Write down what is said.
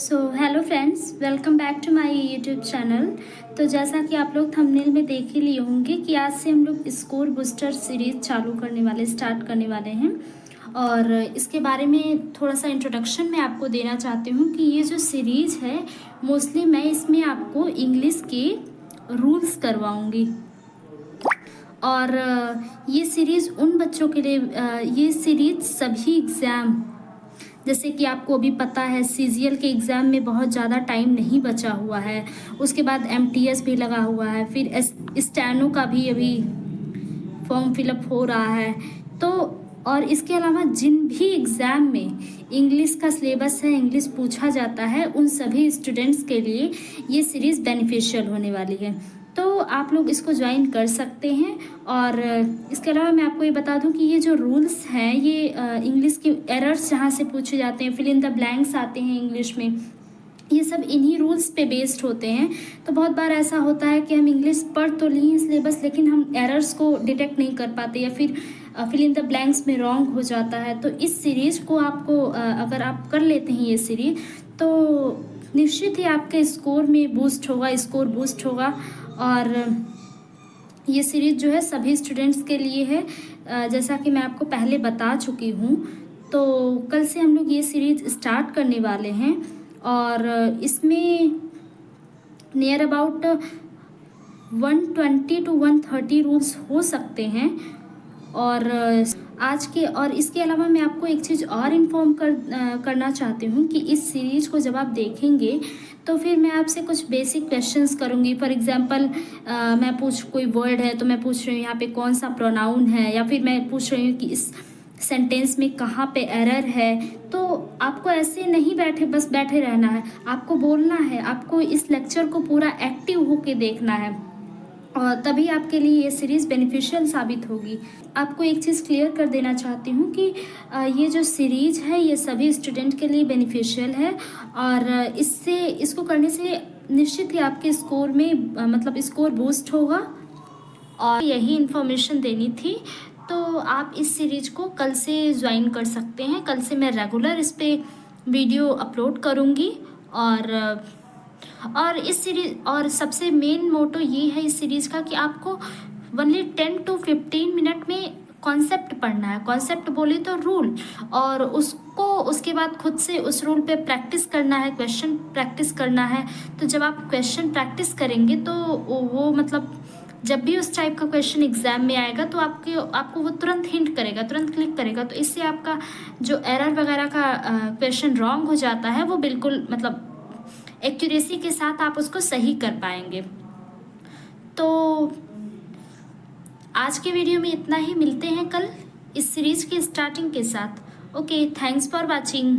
Hello friends, welcome back to my YouTube channel. तो जैसा कि आप लोग थंबनेल में देख ही लिए होंगे कि आज से हम लोग स्कोर बूस्टर सीरीज़ स्टार्ट करने वाले हैं। और इसके बारे में थोड़ा सा इंट्रोडक्शन मैं आपको देना चाहती हूँ कि ये जो सीरीज़ है मोस्टली मैं इसमें आपको इंग्लिश के रूल्स करवाऊँगी। और ये सीरीज़ उन बच्चों के लिए ये सीरीज़ सभी एग्ज़ाम, जैसे कि आपको अभी पता है सीजीएल के एग्ज़ाम में बहुत ज़्यादा टाइम नहीं बचा हुआ है, उसके बाद एमटीएस भी लगा हुआ है, फिर स्टेनो का भी अभी फॉर्म फिलअप हो रहा है। तो और इसके अलावा जिन भी एग्ज़ाम में इंग्लिश का सिलेबस है, इंग्लिश पूछा जाता है, उन सभी स्टूडेंट्स के लिए ये सीरीज़ बेनिफिशियल होने वाली है। तो आप लोग इसको ज्वाइन कर सकते हैं। और इसके अलावा मैं आपको ये बता दूं कि ये जो रूल्स हैं ये इंग्लिश के एरर्स जहाँ से पूछे जाते हैं, फिल इन द ब्लैंक्स आते हैं इंग्लिश में, ये सब इन्हीं रूल्स पे बेस्ड होते हैं। तो बहुत बार ऐसा होता है कि हम इंग्लिश पढ़ तो लिए सिलेबस लेकिन हम एरर्स को डिटेक्ट नहीं कर पाते या फिर फिल इन द ब्लैंक्स में रॉन्ग हो जाता है। तो इस सीरीज़ को आपको अगर आप कर लेते हैं ये सीरीज, तो निश्चित ही आपके स्कोर बूस्ट होगा। और ये सीरीज़ जो है सभी स्टूडेंट्स के लिए है, जैसा कि मैं आपको पहले बता चुकी हूँ। तो कल से हम लोग ये सीरीज़ स्टार्ट करने वाले हैं और इसमें नियर अबाउट 120 to 130 रूल्स हो सकते हैं। और इसके अलावा मैं आपको एक चीज़ और इन्फॉर्म करना चाहती हूँ कि इस सीरीज़ को जब आप देखेंगे तो फिर मैं आपसे कुछ बेसिक क्वेश्चंस करूँगी। फॉर एग्जांपल कोई वर्ड है तो मैं पूछ रही हूँ यहाँ पे कौन सा प्रोनाउन है, या फिर मैं पूछ रही हूँ कि इस सेंटेंस में कहाँ पे एरर है। तो आपको ऐसे नहीं बैठे रहना है, आपको बोलना है, आपको इस लेक्चर को पूरा एक्टिव होके देखना है और तभी आपके लिए ये सीरीज़ बेनिफिशियल साबित होगी। आपको एक चीज़ क्लियर कर देना चाहती हूँ कि ये जो सीरीज़ है ये सभी स्टूडेंट के लिए बेनिफिशियल है और इसको करने से निश्चित ही आपके स्कोर में स्कोर बूस्ट होगा। और यही इन्फॉर्मेशन देनी थी। तो आप इस सीरीज़ को कल से ज्वाइन कर सकते हैं। कल से मैं रेगुलर इस पर वीडियो अपलोड करूँगी। और इस सीरीज और सबसे मेन मोटो ये है इस सीरीज़ का कि आपको ओनली 10 to 15 मिनट में कॉन्सेप्ट पढ़ना है। कॉन्सेप्ट बोले तो रूल, और उसके बाद खुद से उस रूल पे प्रैक्टिस करना है, क्वेश्चन प्रैक्टिस करना है। तो जब आप क्वेश्चन प्रैक्टिस करेंगे तो वो जब भी उस टाइप का क्वेश्चन एग्जाम में आएगा तो आपको वो तुरंत हिंट करेगा, तुरंत क्लिक करेगा। तो इससे आपका जो एरर वगैरह का क्वेश्चन रॉन्ग हो जाता है वो बिल्कुल एक्यूरेसी के साथ आप उसको सही कर पाएंगे। तो आज के वीडियो में इतना ही, मिलते हैं कल इस सीरीज़ के स्टार्टिंग के साथ। Okay, thanks for watching.